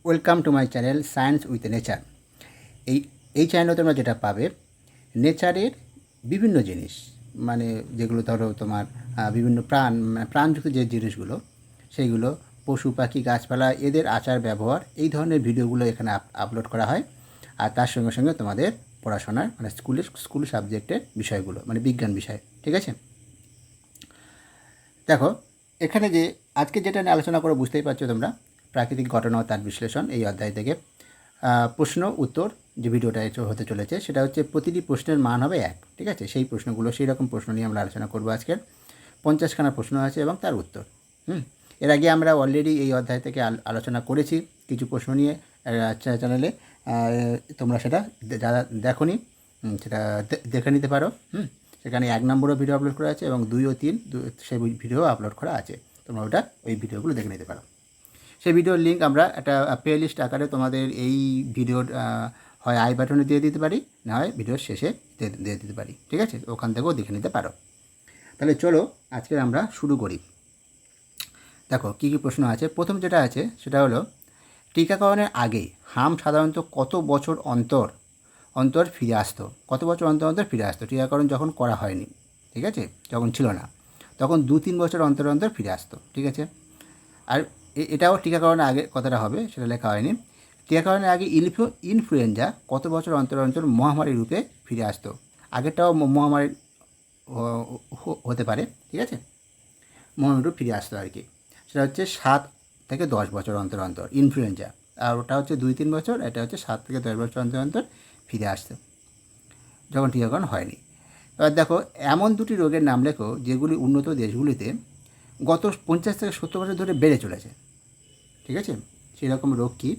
Welcome to my channel science with nature. এই এই চ্যানেলে তোমরা যেটা পাবে নেচারের বিভিন্ন জিনিস, মানে যেগুলো ধরো তোমার বিভিন্ন প্রাণযুক্ত যে জিনিসগুলো, সেইগুলো পশু পাখি গাছপালা এদের আচার ব্যবহার এই ধরনের ভিডিওগুলো এখানে আপলোড করা হয়। আর তার সঙ্গে সঙ্গে তোমাদের পড়াশোনার মানে স্কুল সাবজেক্টের বিষয়গুলো, মানে বিজ্ঞান বিষয়। ঠিক আছে, দেখো এখানে যে আজকে যেটা নিয়ে আলোচনা করে বুঝতেই পারছো তোমরা, প্রাকৃতিক ঘটনা ও তার বিশ্লেষণ। এই অধ্যায় থেকে প্রশ্ন উত্তর যে ভিডিওটা হতে চলেছে সেটা হচ্ছে প্রতিটি প্রশ্নের মান হবে 1। ঠিক আছে, সেই প্রশ্নগুলো সেই রকম প্রশ্ন নিয়ে আমরা আলোচনা করবো আজকের। 50খানা প্রশ্ন আছে এবং তার উত্তর। এর আগে আমরা অলরেডি এই অধ্যায় থেকে আলোচনা করেছি কিছু প্রশ্ন নিয়ে চ্যানেলে। তোমরা সেটা যারা দেখোনি সেটা দেখে নিতে পারো। সেখানে 1 নম্বরও ভিডিও আপলোড করা আছে এবং 2 ও 3 সেই ভিডিও আপলোড করা আছে। তোমরা ওই ভিডিওগুলো দেখে নিতে পারো। সেই ভিডিওর লিঙ্ক আমরা একটা প্লে লিস্ট আকারে তোমাদের এই ভিডিওর হয় আই বাটনে দিয়ে দিতে পারি, না হয় ভিডিওর শেষে দিয়ে দিতে পারি। ঠিক আছে, ওখান থেকেও দেখে নিতে পারো। তাহলে চলো আজকে আমরা শুরু করি। দেখো কী কী প্রশ্ন আছে। প্রথম যেটা আছে সেটা হলো, টিকাকরণের আগে হাম সাধারণত কত বছর অন্তর অন্তর ফিরে আসতো? কত বছর অন্তর অন্তর ফিরে আসতো টিকাকরণ যখন করা হয়নি? ঠিক আছে, যখন ছিল না তখন 2-3 বছর অন্তর অন্তর ফিরে আসতো। ঠিক আছে, আর এটাও টিকাকরণের আগে কথাটা হবে, সেটা লেখা হয়নি। টিকাকরণের আগে ইনফ্লুয়েঞ্জা কত বছর অন্তর অন্তর মহামারী রূপে ফিরে আসতো? আগেরটাও মহামারী হতে পারে। ঠিক আছে, মহামারী রূপ ফিরে আসতো আর কি। সেটা হচ্ছে 7 থেকে 10 বছর অন্তর অন্তর ইনফ্লুয়েঞ্জা, আর ওটা হচ্ছে 2-3 বছর, এটা হচ্ছে 7 থেকে 10 বছর অন্তর অন্তর ফিরে আসতো যখন টিকাকরণ হয়নি। এবার দেখো এমন 2টি রোগের নাম লেখো যেগুলি উন্নত দেশগুলিতে গত 50 থেকে 70 বছর ধরে বেড়ে চলেছে। ঠিক আছে, সেই রকম রোগ কী?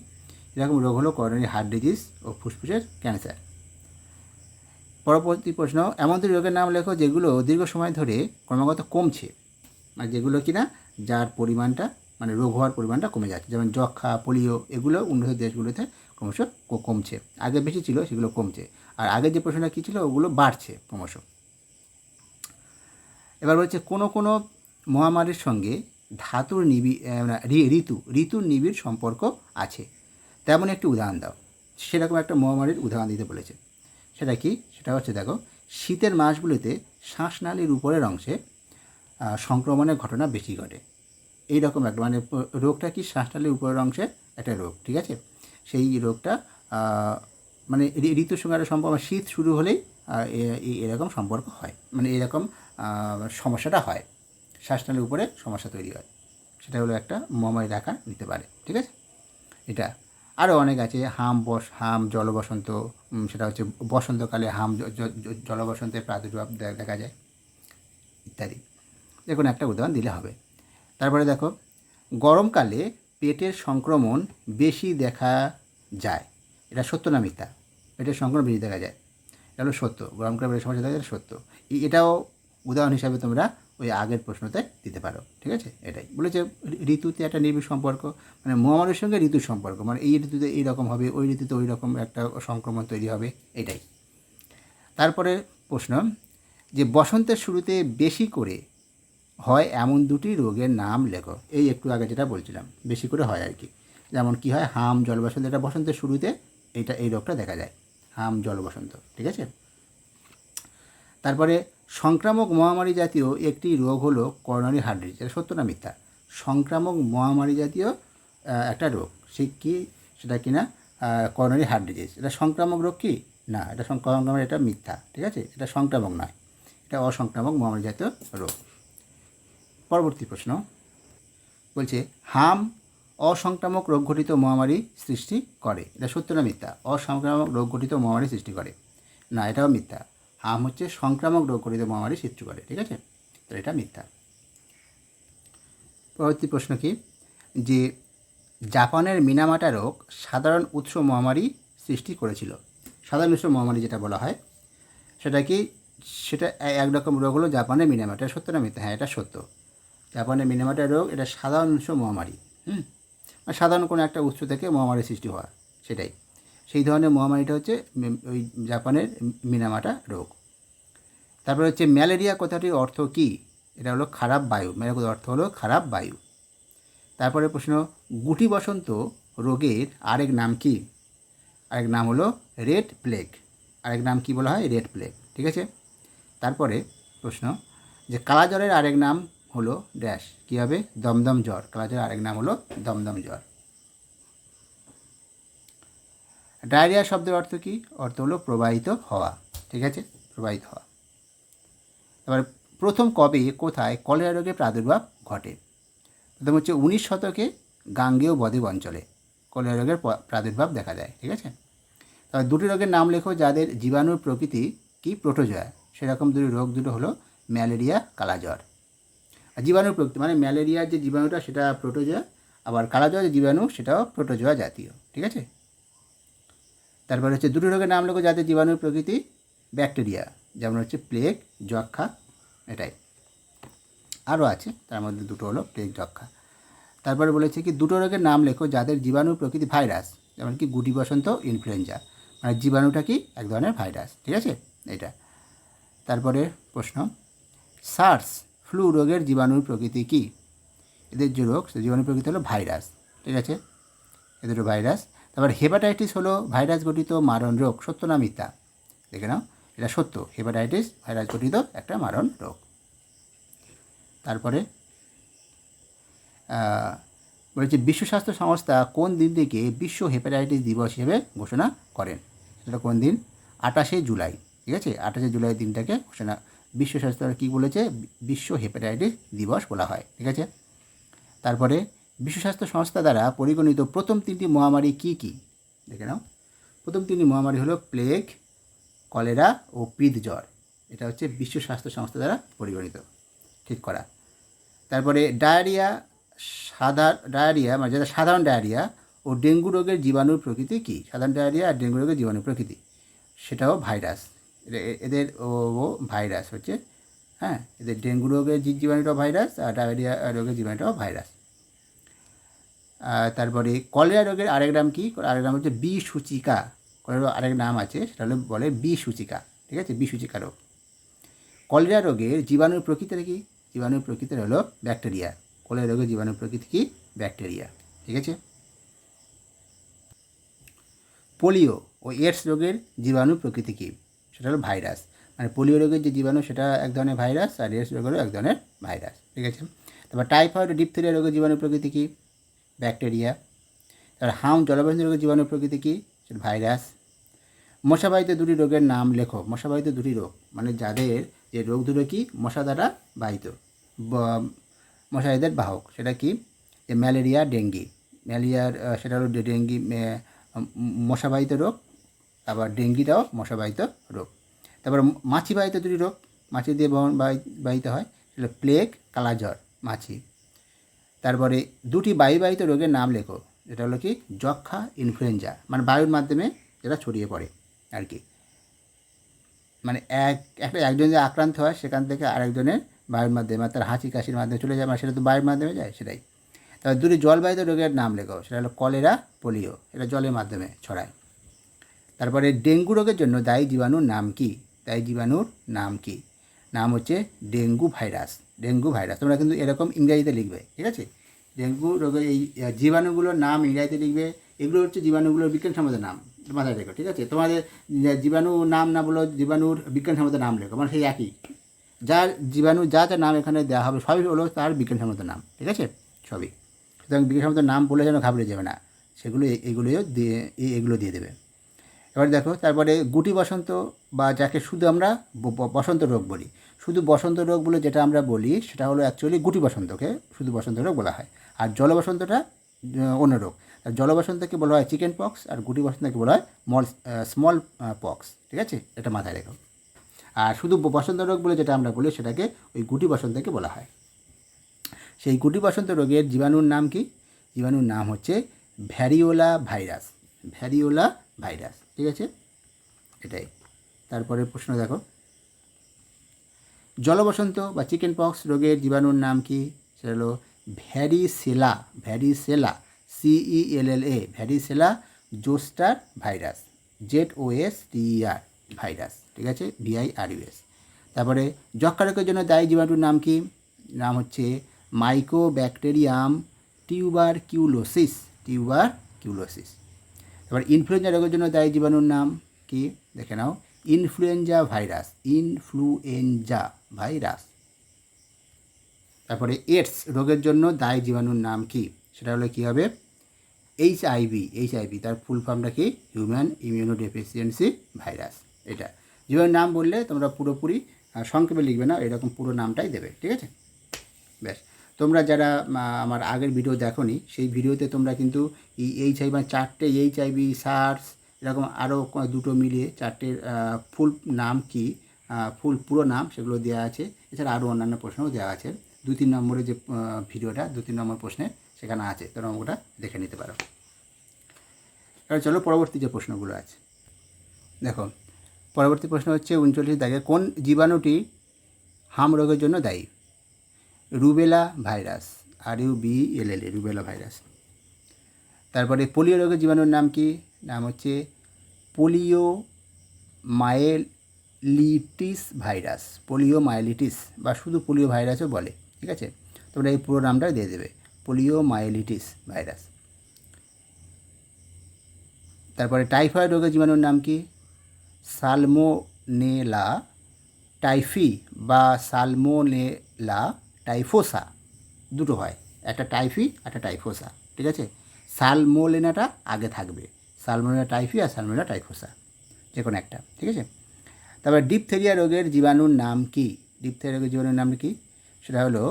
এরকম রোগ হলো করোনারি হার্ট ডিজিজ ও ফুসফুসের ক্যান্সার। পরবর্তী প্রশ্ন, এমন 2 রোগের নাম লেখো যেগুলো দীর্ঘ সময় ধরে ক্রমাগত কমছে, মানে যেগুলো কিনা যার পরিমাণটা মানে রোগ হওয়ার পরিমাণটা কমে যাচ্ছে, যেমন যক্ষা, পোলিও, এগুলো উন্নত দেশগুলোতে ক্রমশ কমছে। আগে বেশি ছিল, সেগুলো কমছে। আর আগের যে প্রশ্নটা কী ছিল, ওগুলো বাড়ছে ক্রমশ। এবার বলছে কোনো কোনো মহামারীর সঙ্গে ধাতুর ঋতুর নিবিড় সম্পর্ক আছে, তেমন একটি উদাহরণ দাও। সেরকম একটা মহামারীর উদাহরণ দিতে বলেছে। সেটা কি? সেটা হচ্ছে দেখো, শীতের মাসগুলিতে শ্বাসনালীর উপরের অংশে সংক্রমণের ঘটনা বেশি ঘটে। এইরকম একটা মানে রোগটা কি শ্বাসনালীর উপরের অংশে একটা রোগ। ঠিক আছে, সেই রোগটা মানে ঋতুর সঙ্গে একটা সম্পর্ক, শীত শুরু হলেই এরকম সম্পর্ক হয়, মানে এরকম সমস্যাটা হয়, শ্বাসনালীর উপরে সমস্যা তৈরি হয়। সেটা হলো একটা মহামারীর আকার নিতে পারে। ঠিক আছে, এটা আরও অনেক আছে। হাম জলবসন্ত, সেটা হচ্ছে বসন্তকালে হাম জলবসন্তের প্রাদুর্ভাব দেখা যায় ইত্যাদি। দেখুন একটা উদাহরণ দিলে হবে। তারপরে দেখো, গরমকালে পেটের সংক্রমণ বেশি দেখা যায়, এটা সত্য না মিথ্যা? পেটের সংক্রমণ বেশি দেখা যায়, এটা হলো সত্য। গরমকালে পেটের সমস্যা দেখা যায়, সত্য। এটাও উদাহরণ হিসাবে তোমরা ওই আগের প্রশ্নতে দিতে পারো। ঠিক আছে, এটাই বলেছে ঋতুতে একটা নিবিড় সম্পর্ক, মানে মহামারীর সঙ্গে ঋতুর সম্পর্ক, মানে এই ঋতুতে এইরকম হবে, ওই ঋতুতে ওই রকম একটা সংক্রমণ তৈরি হবে, এটাই। তারপরে প্রশ্ন, যে বসন্তের শুরুতে বেশি করে হয় এমন 2টি রোগের নাম লেখো। এই একটু আগে যেটা বলছিলাম, বেশি করে হয় আর কি। যেমন কি হয়, হাম জলবসন্ত, এটা বসন্তের শুরুতে এই রোগটা দেখা যায়, হাম জলবসন্ত। ঠিক আছে, তারপরে সংক্রামক মহামারী জাতীয় একটি রোগ হলো করোনারি হার্ট ডিজিজ, এটা সত্য না মিথ্যা? সংক্রামক মহামারী জাতীয় একটা রোগ, সে কি? সেটা কিনা করোনারি হার্ট ডিজিজ। এটা সংক্রামক রোগ কি? না, এটা সংক্রামক, এটা মিথ্যা। ঠিক আছে, এটা সংক্রামক নয়, এটা অসংক্রামক মহামারী জাতীয় রোগ। পরবর্তী প্রশ্ন বলছে, হাম অসংক্রামক রোগ ঘটিত মহামারী সৃষ্টি করে, এটা সত্য না মিথ্যা? অসংক্রামক রোগ ঘটিত মহামারী সৃষ্টি করে, না, এটাও মিথ্যা। হাম হচ্ছে সংক্রামক রোগ ঘটিত মহামারী সৃষ্টি করে। ঠিক আছে, তো এটা মিথ্যা। পরবর্তী প্রশ্ন কি, যে জাপানের মিনামাটা রোগ সাধারণ উৎস মহামারী সৃষ্টি করেছিল? সাধারণ উৎস মহামারী যেটা বলা হয় সেটা কি? সেটা একরকম রোগ হলো জাপানের মিনামাটা, সত্য না মিথ্যা? হ্যাঁ, এটা সত্য। জাপানের মিনামাটা রোগ এটা সাধারণ উৎস মহামারী, সাধারণ কোনো একটা উৎস থেকে মহামারী সৃষ্টি হওয়া, সেটাই। সেই ধরনের মহামারীটা হচ্ছে ওই জাপানের মিনামাটা রোগ। তারপরে হচ্ছে ম্যালেরিয়া কথাটির অর্থ কী? এটা হলো খারাপ বায়ু, ম্যালেরিয়ার অর্থ হলো খারাপ বায়ু। তারপরে প্রশ্ন, গুটি বসন্ত রোগের আরেক নাম কি? আরেক নাম হলো রেড প্লেগ। আরেক নাম কি বলা হয়? Red plague. ঠিক আছে। তারপরে প্রশ্ন যে কালাজ্বরের আরেক নাম হলো ড্যাশ, কী হবে? দমদম জ্বর। কালাজ্বরের আরেক নাম হলো দমদম জ্বর। ডায়রিয়া শব্দের অর্থ কী? অর্থ হলো প্রবাহিত হওয়া। ঠিক আছে, প্রবাহিত হওয়া। এবার প্রথম কবে কোথায় কলেরা রোগের প্রাদুর্ভাব ঘটে? প্রথম হচ্ছে 19 শতকে গাঙ্গেয় বদ্বীপ অঞ্চলে কলেরা রোগের প্রাদুর্ভাব দেখা যায়। ঠিক আছে। তবে দুটি রোগের নাম লেখো যাদের জীবাণুর প্রকৃতি কি? প্রোটোজোয়া। সেরকম দুটি রোগ দুটো হলো ম্যালেরিয়া, কালাজ্বর। আর জীবাণুর প্রকৃতি মানে ম্যালেরিয়ার যে জীবাণুটা সেটা প্রোটোজোয়া, আবার কালাজ্বর যে জীবাণু সেটাও প্রোটোজোয়া জাতীয়। ঠিক আছে। তারপর হচ্ছে দুটি রোগের নাম লেখো যাদের জীবাণুর প্রকৃতি ব্যাকটেরিয়া, যেমন হচ্ছে প্লেগ, যক্ষা। এটাই। আরও আছে, তার মধ্যে দুটো হলো প্লেগ, যক্ষা। তারপরে বলেছে কি দুটো রোগের নাম লেখো যাদের জীবাণুর প্রকৃতি ভাইরাস, যেমন কি গুটি বসন্ত, ইনফ্লুয়েঞ্জা। মানে জীবাণুটা কি? এক ধরনের ভাইরাস। ঠিক আছে, এটা। তারপরে প্রশ্ন সার্স ফ্লু রোগের জীবাণুর প্রকৃতি কি? এদের যে রোগ সে জীবাণুর প্রকৃতি হলো ভাইরাস। ঠিক আছে, এদের ভাইরাস। তারপর হেপাটাইটিস হলো ভাইরাস গঠিত মারণ রোগ, সত্য না মিথ্যা? দেখে নাও, এটা সত্য। হেপাটাইটিস ভাইরাস গঠিত একটা মারণ রোগ। তারপরে বলেছে বিশ্ব স্বাস্থ্য সংস্থা কোন দিনটিকে বিশ্ব হেপাটাইটিস দিবস হিসেবে ঘোষণা করেন? সেটা কোন দিন? 28শে জুলাই। ঠিক আছে, 28শে জুলাই দিনটাকে ঘোষণা বিশ্ব স্বাস্থ্য কী বলেছে? বিশ্ব হেপাটাইটিস দিবস বলা হয়। ঠিক আছে। তারপরে বিশ্ব স্বাস্থ্য সংস্থা দ্বারা পরিগণিত প্রথম তিনটি মহামারী কী কী? দেখে নাও। প্রথম তিনটি মহামারী হলো প্লেগ, কলেরা ও পিত জ্বর। এটা হচ্ছে বিশ্ব স্বাস্থ্য সংস্থা দ্বারা পরিগণিত। ঠিক করা। তারপরে ডায়রিয়া মানে যেটা সাধারণ ডায়রিয়া ও ডেঙ্গু রোগের জীবাণুর প্রকৃতি কী? সাধারণ ডায়রিয়া আর ডেঙ্গু রোগের জীবাণুর প্রকৃতি সেটাও ভাইরাস। এদের ও ভাইরাস হচ্ছে, হ্যাঁ, এদের ডেঙ্গু রোগের জীবাণুটাও ভাইরাস আর ডায়রিয়া রোগের জীবাণুটাও ভাইরাস। তারপরে কলেরা রোগের আরেক নাম কি? আরেক নাম হচ্ছে বিসূচিকা। কলেরা আরেক নাম আছে, সেটা হলো বলে বিসূচিকা। ঠিক আছে, বিসূচিকা রোগ। কলেরা রোগের জীবাণুর প্রকৃতি কি? জীবাণুর প্রকৃতি হলো ব্যাকটেরিয়া। কলেরা রোগের জীবাণুর প্রকৃতি কি? ব্যাকটেরিয়া। ঠিক আছে। পোলিও ও এডস রোগের জীবাণু প্রকৃতি কী? সেটা হলো ভাইরাস। মানে পোলিও রোগের যে জীবাণু সেটা এক ধরনের ভাইরাস, আর এডস রোগেরও এক ধরনের ভাইরাস। ঠিক আছে। তারপর টাইফয়েড ও ডিপথেরিয়া রোগের জীবাণু প্রকৃতি কী? ব্যাকটেরিয়া। তারপর হাউন জলবাহিত রোগের জীবাণু প্রকৃতি কী? সেটা ভাইরাস। মশাবাহিত দুটি রোগের নাম লেখো। মশাবাহিত দুটি রোগ মানে যাদের যে রোগ দুটো কি মশা দ্বারা বাহিত, মশাদের বাহক, সেটা কি? যে ম্যালেরিয়া, ডেঙ্গি। ম্যালেরিয়ার সেটা হলো ডেঙ্গি মশাবাহিত রোগ, আবার ডেঙ্গিটাও মশাবাহিত রোগ। তারপর মাছিবাহিত দুটি রোগ, মাছি দিয়ে বাহিত হয়, সেটা প্লেগ, কালাজ্বর, মাছি। তারপরে দুটি বায়ুবাহিত রোগের নাম লেখো। এটা হলো কি? যক্ষা, ইনফ্লুয়েঞ্জা। মানে বায়ুর মাধ্যমে যেটা ছড়িয়ে পড়ে আর কি। মানে একজন যে আক্রান্ত হয় সেখান থেকে আরেকজনের বায়ুর মাধ্যমে, মানে তার হাঁচি কাশির মাধ্যমে চলে যায়, মানে সেটা তো বায়ুর মাধ্যমে যায়, সেটাই। তারপর দুটি জলবাহিত রোগের নাম লেখো। সেটা হলো কলেরা, পোলিও। এটা জলের মাধ্যমে ছড়ায়। তারপরে ডেঙ্গু রোগের জন্য দায়ী জীবাণুর নাম কি? দায়ী জীবাণুর নাম কি? নাম হচ্ছে ডেঙ্গু ভাইরাস। ডেঙ্গু ভাইরাস তোমরা কিন্তু এরকম ইংরেজিতে লিখবে। ঠিক আছে। ডেঙ্গু রোগের এই জীবাণুগুলোর নাম ইংরেজিতে লিখবে। এগুলো হচ্ছে জীবাণুগুলোর বিজ্ঞানসম্মত নাম, মাথায় রেখো। ঠিক আছে। তোমাদের জীবাণু নাম না বলো, জীবাণুর বিজ্ঞানসম্মত নাম লেখো, মানে সেই একই। যার জীবাণু যা যা নাম এখানে দেওয়া হবে সবই হলো তার বিজ্ঞানসম্মত নাম। ঠিক আছে, সবই। সুতরাং বিজ্ঞানসম্মত নাম বলে যেন ঘাবড়ে যাবে না, সেগুলো এগুলো দিয়ে দেবে। এবার দেখো, তারপরে গুটি বসন্ত বা যাকে শুধু আমরা বসন্ত রোগ বলি, শুধু বসন্ত রোগ বলে যেটা আমরা বলি সেটা হলো অ্যাকচুয়ালি গুটি বসন্তকে শুধু বসন্ত রোগ বলা হয়। আর জলবসন্তটা অন্য রোগ। আর জলবসন্তকে বলা হয় চিকেন পক্স, আর গুটি বসন্তকে বলা হয় স্মল পক্স। ঠিক আছে, এটা মাথায় রেখো। আর শুধু বসন্ত রোগ বলে যেটা আমরা বলি সেটাকে ওই গুটি বসন্তকে বলা হয়। সেই গুটি বসন্ত রোগের জীবাণুর নাম কি? জীবাণুর নাম হচ্ছে ভ্যারিওলা ভাইরাস। Variola virus. ঠিক আছে, এটাই। তারপরে প্রশ্ন দেখো, জলবসন্ত বা চিকেন পক্স রোগের জীবাণুর নাম কি? সেটা হলো varicella. Varicella, CELLA, varicella zoster virus, ZOSTER virus. ঠিক আছে, VIRUS। তারপরে যক্ষা রোগের জন্য দায়ী জীবাণুর নাম কি? নাম হচ্ছে মাইকোব্যাকটেরিয়াম টিউবারকিউলোসিস। টিউবারকিউলোসিস। এবার ইনফ্লুয়েঞ্জা রোগের জন্য দায়ী জীবাণুর নাম কি দেখে নাও, ইনফ্লুয়েঞ্জা ভাইরাস, ইনফ্লুয়েঞ্জা ভাইরাস। তারপরে এডস রোগের জন্য দায়ী জীবাণুর নাম কি, সেটা হলো কী হবে, এইচআইভি, তার ফুল ফর্মটা কি, হিউম্যান ইমিউনোডেফিসিয়েন্সি ভাইরাস। এটা জীবাণুর নাম বললে তোমরা পুরোপুরি সংক্ষেপে লিখবে না, এরকম পুরো নামটাই দেবে, ঠিক আছে। ব্যাস, তোমরা যারা আমার আগের ভিডিও দেখোনি, সেই ভিডিওতে তোমরা কিন্তু এই এইচআইভি মানে 4টে এইচআইভি, সার্স, এরকম আরও 2টো মিলিয়ে 4টের ফুল নাম কি, পুরো নাম সেগুলো দেওয়া আছে। এছাড়া আরও অন্যান্য প্রশ্নও দেওয়া আছে। 2-3 নম্বরের যে ভিডিওটা, 2-3 নম্বর প্রশ্নে সেখানে আছে, তোমরা ওটা দেখে নিতে পারো। এবার চলো পরবর্তী যে প্রশ্নগুলো আছে দেখো। পরবর্তী প্রশ্ন হচ্ছে 39 দাগে, কোন জীবাণুটি হাম রোগের জন্য দায়ী? Rubella virus, RUBELLA, rubella virus. তারপরে পোলিও রোগের জীবাণুর নাম কি, নাম হচ্ছে পোলিও মাইলিটিস ভাইরাস, পোলিও মাইলিটিস বা শুধু পোলিও ভাইরাসও বলে, ঠিক আছে। তোমরা এই পুরো নামটা দিয়ে দেবে, পোলিও মাইলিটিস ভাইরাস। তারপরে টাইফয়েড রোগের জীবাণুর নাম কি, সালমোনেলা টাইফি বা সালমোনেলা টাইফোসা, দুটো হয়, একটা টাইফি একটা টাইফোসা, ঠিক আছে। সালমোনেলাটা আগে থাকবে, সালমোনেলা টাইফি আর সালমোনেলা টাইফোসা, যে কোনো একটা, ঠিক আছে। তারপর ডিপথেরিয়া রোগের জীবাণুর নাম কি, ডিপথেরিয়া রোগের জীবাণুর নাম কি, সেটা হলো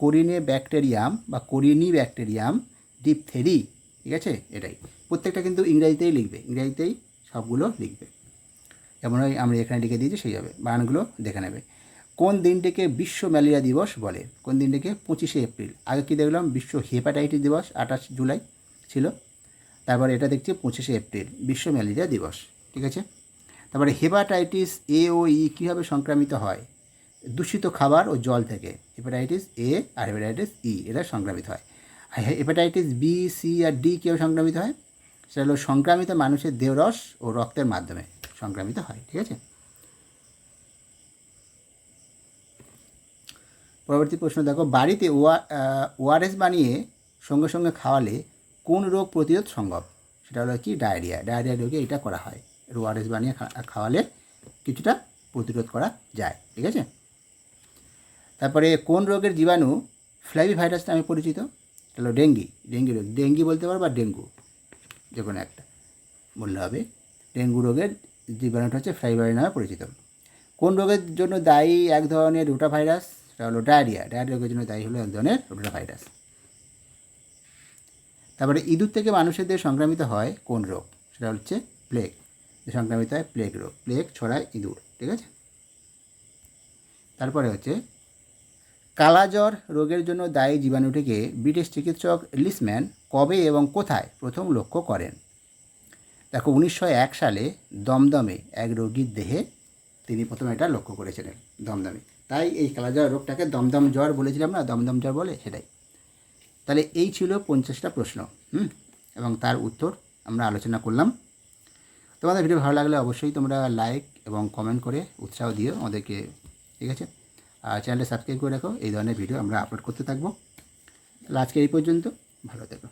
কোরিনে ব্যাকটেরিয়াম বা কোরিনি ব্যাকটেরিয়াম ডিপথেরি, ঠিক আছে। এটাই প্রত্যেকটা কিন্তু ইংরাজিতেই লিখবে, ইংরাজিতেই সবগুলো লিখবে, যেমন আমরা এখানে লিখে দিয়েছি সেই হবে, বানানগুলো দেখে নেবে। কোন দিনটিকে বিশ্ব ম্যালেরিয়া দিবস বলে, কোন দিনটিকে? 25শে এপ্রিল। আগে কি দেখলাম, বিশ্ব হেপাটাইটিস দিবস 28 জুলাই ছিল, তারপরে এটা দেখছি 25শে এপ্রিল বিশ্ব ম্যালেরিয়া দিবস, ঠিক আছে। তারপরে হেপাটাইটিস A ও E কীভাবে সংক্রামিত হয়? দূষিত খাবার ও জল থেকে। হেপাটাইটিস A আর হেপাটাইটিস E এরা সংক্রামিত হয়। আর হেপাটাইটিস B, C আর D কীভাবে সংক্রামিত হয়? সেটা হলো সংক্রামিত মানুষের দেহরস ও রক্তের মাধ্যমে সংক্রামিত হয়, ঠিক আছে। পরবর্তী প্রশ্ন দেখো, বাড়িতে ORS বানিয়ে সঙ্গে সঙ্গে খাওয়ালে কোন রোগ প্রতিরোধ সম্ভব? সেটা হলো কি, ডায়রিয়া। ডায়রিয়া রোগে এটা করা হয়, ORS বানিয়ে খাওয়ালে কিছুটা প্রতিরোধ করা যায়, ঠিক আছে। তারপরে কোন রোগের জীবাণু ফ্ল্যাভি ভাইরাস নামে পরিচিত? এটা হলো ডেঙ্গি রোগ। ডেঙ্গি বলতে পারো বা ডেঙ্গু, যে কোনো একটা বললে হবে। ডেঙ্গু রোগের জীবাণুটা হচ্ছে ফ্ল্যাভি ভাইরাস নামে পরিচিত। কোন রোগের জন্য দায়ী এক ধরনের রোটা ভাইরাস? সেটা হলো ডায়রিয়া। ডায়রিয়া রোগের জন্য দায়ী হলো এক ধরনের রোটা ভাইরাস। তারপরে ইঁদুর থেকে মানুষের দেহে সংক্রামিত হয় কোন রোগ? সেটা হচ্ছে প্লেগ। সংক্রামিত হয় প্লেগ রোগ, প্লেগ ছড়ায় ইঁদুর, ঠিক আছে। তারপরে হচ্ছে কালাজ্বর রোগের জন্য দায়ী জীবাণুটিকে ব্রিটিশ চিকিৎসক লিসম্যান কবে এবং কোথায় প্রথম লক্ষ্য করেন? দেখো 1901 সালে দমদমে এক রোগীর দেহে তিনি প্রথম এটা লক্ষ্য করেছিলেন, দমদমে। তাই এই কালাজ্বর রোগটাকে দমদম জ্বর বলেছিলাম না, দমদম জ্বর বলে, সেটাই। তাহলে এই ছিল 50টা প্রশ্ন, এবং তার উত্তর আমরা আলোচনা করলাম। তোমাদের ভিডিও ভালো লাগলে অবশ্যই তোমরা লাইক এবং কমেন্ট করে উৎসাহ দিও আমাদেরকে, ঠিক আছে। আর চ্যানেলটা সাবস্ক্রাইব করে রাখো, এই ধরনের ভিডিও আমরা আপলোড করতে থাকবো। তাহলে আজকে এই পর্যন্ত, ভালো থেকো।